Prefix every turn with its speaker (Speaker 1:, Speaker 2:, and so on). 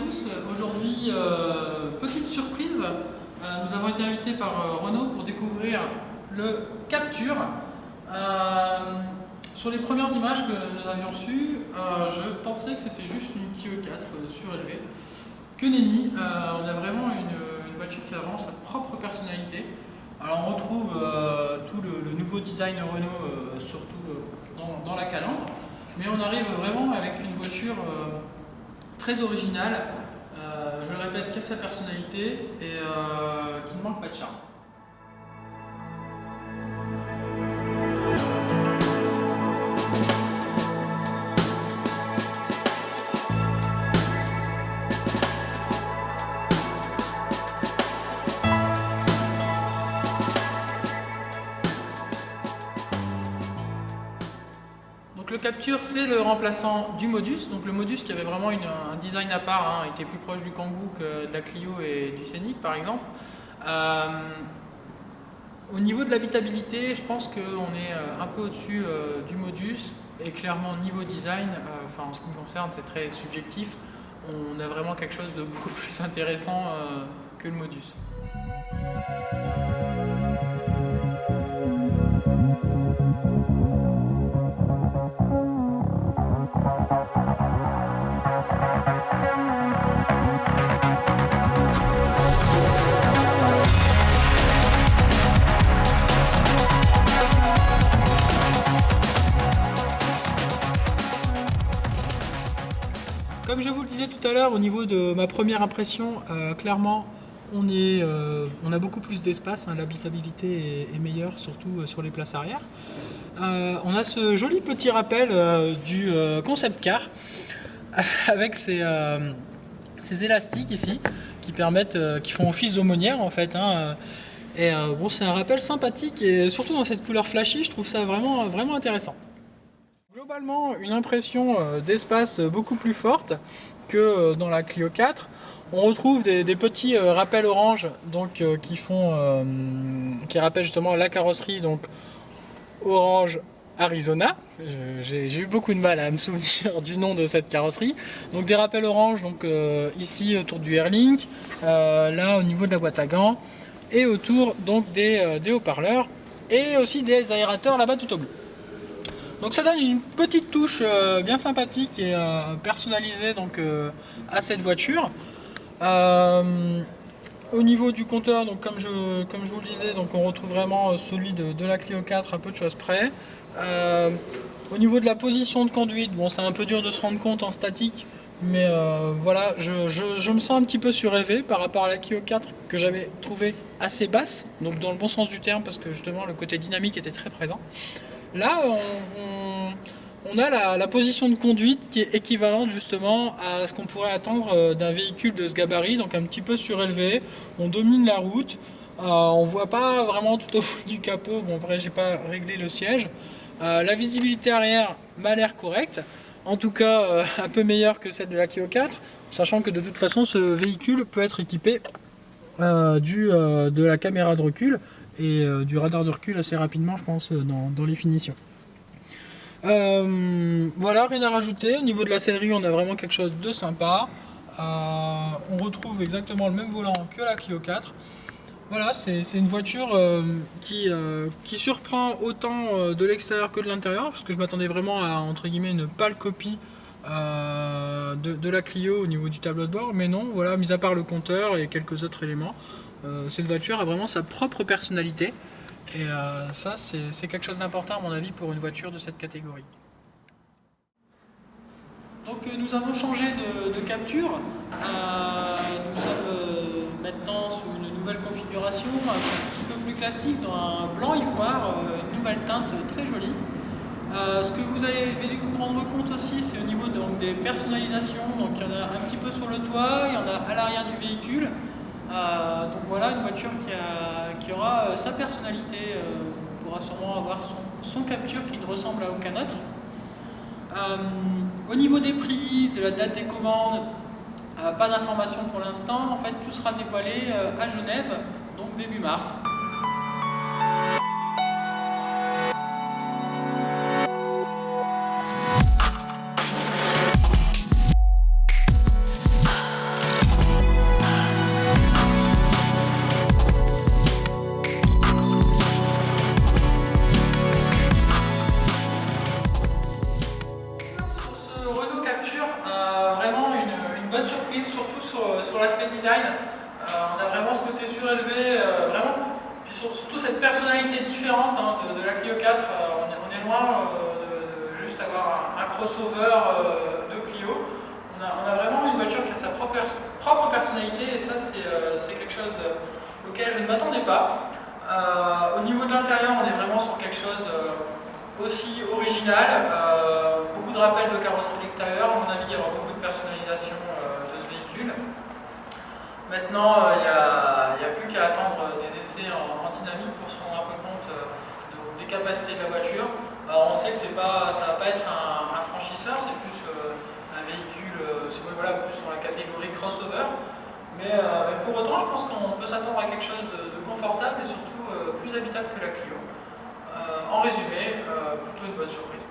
Speaker 1: tous. Aujourd'hui, petite surprise, nous avons été invités par Renault pour découvrir le Captur. Sur les premières images que nous avions reçues, je pensais que c'était juste une Clio 4 surélevée. Que nenni, on a vraiment une voiture qui a vraiment sa propre personnalité. Alors on retrouve tout le nouveau design Renault, surtout dans la calandre, mais on arrive vraiment avec une voiture très originale, je le répète, qui a sa personnalité et qui ne manque pas de charme. Donc le Captur, c'est le remplaçant du Modus. Donc le Modus qui avait vraiment un design à part, était plus proche du Kangoo que de la Clio et du Scénic par exemple. Au niveau de l'habitabilité, je pense qu'on est un peu au-dessus du Modus. Et clairement, niveau design, en ce qui me concerne, c'est très subjectif. On a vraiment quelque chose de beaucoup plus intéressant que le Modus. Comme je vous le disais tout à l'heure, au niveau de ma première impression, clairement, on a beaucoup plus d'espace, l'habitabilité est meilleure, surtout sur les places arrière. On a ce joli petit rappel du concept car, avec ces élastiques ici, qui font office d'aumônière en fait. C'est un rappel sympathique et surtout dans cette couleur flashy, je trouve ça vraiment, vraiment intéressant. Globalement, une impression d'espace beaucoup plus forte que dans la Clio 4. On retrouve des petits rappels orange qui rappellent justement la carrosserie, donc orange Arizona. J'ai eu beaucoup de mal à me souvenir du nom de cette carrosserie. Donc des rappels orange ici autour du Airlink, là au niveau de la boîte à gants et autour donc des haut-parleurs et aussi des aérateurs là-bas tout au bout. Donc ça donne une petite touche bien sympathique et personnalisée à cette voiture. Au niveau du compteur, comme je vous le disais, on retrouve vraiment celui de la Clio 4 à peu de choses près. Au niveau de la position de conduite, c'est un peu dur de se rendre compte en statique, mais voilà, je me sens un petit peu surélevé par rapport à la Clio 4 que j'avais trouvé assez basse, donc dans le bon sens du terme parce que justement le côté dynamique était très présent. Là, on a la position de conduite qui est équivalente justement à ce qu'on pourrait attendre d'un véhicule de ce gabarit, donc un petit peu surélevé. On domine la route, on voit pas vraiment tout au bout du capot. Bon, après, j'ai pas réglé le siège. La visibilité arrière m'a l'air correcte, en tout cas un peu meilleure que celle de la Clio 4, sachant que de toute façon, ce véhicule peut être équipé de la caméra de recul et du radar de recul assez rapidement, je pense, dans les finitions. Voilà, rien à rajouter. Au niveau de la sellerie, on a vraiment quelque chose de sympa. On retrouve exactement le même volant que la Clio 4. Voilà, c'est une voiture qui surprend autant de l'extérieur que de l'intérieur, parce que je m'attendais vraiment à, entre guillemets, une pâle copie de la Clio au niveau du tableau de bord, mais non, voilà, mis à part le compteur et quelques autres éléments, cette voiture a vraiment sa propre personnalité. Et ça, c'est quelque chose d'important à mon avis pour une voiture de cette catégorie. Donc nous avons changé de capture. Nous sommes maintenant sous une nouvelle configuration, un petit peu plus classique, dans un blanc ivoire, une nouvelle teinte très jolie. Ce que vous avez dû vous rendre compte aussi, c'est au niveau des personnalisations. Donc il y en a un petit peu sur le toit, il y en a à l'arrière du véhicule. Donc voilà, une voiture qui aura sa personnalité, on pourra sûrement avoir son Captur qui ne ressemble à aucun autre. Au niveau des prix, de la date des commandes, pas d'informations pour l'instant. En fait, tout sera dévoilé à Genève, donc début mars. mise surtout sur l'aspect design. On a vraiment ce côté surélevé, vraiment, puis surtout cette personnalité différente hein, de la Clio 4. On est loin de juste avoir un crossover de Clio. On a vraiment une voiture qui a sa propre personnalité et ça c'est quelque chose auquel je ne m'attendais pas. Au niveau de l'intérieur, on est vraiment sur quelque chose aussi original, beaucoup de rappels de carrosserie d'extérieur. À mon avis, il y aura beaucoup de personnalisation de ce véhicule. Maintenant, il n'y a plus qu'à attendre des essais en dynamique pour se rendre un peu compte des capacités de la voiture. On sait que ça ne va pas être un franchisseur, c'est plus un véhicule, voilà, plus sur la catégorie crossover. Mais pour autant, je pense qu'on peut s'attendre à quelque chose de confortable et surtout plus habitable que la Clio. En résumé, plutôt une bonne surprise.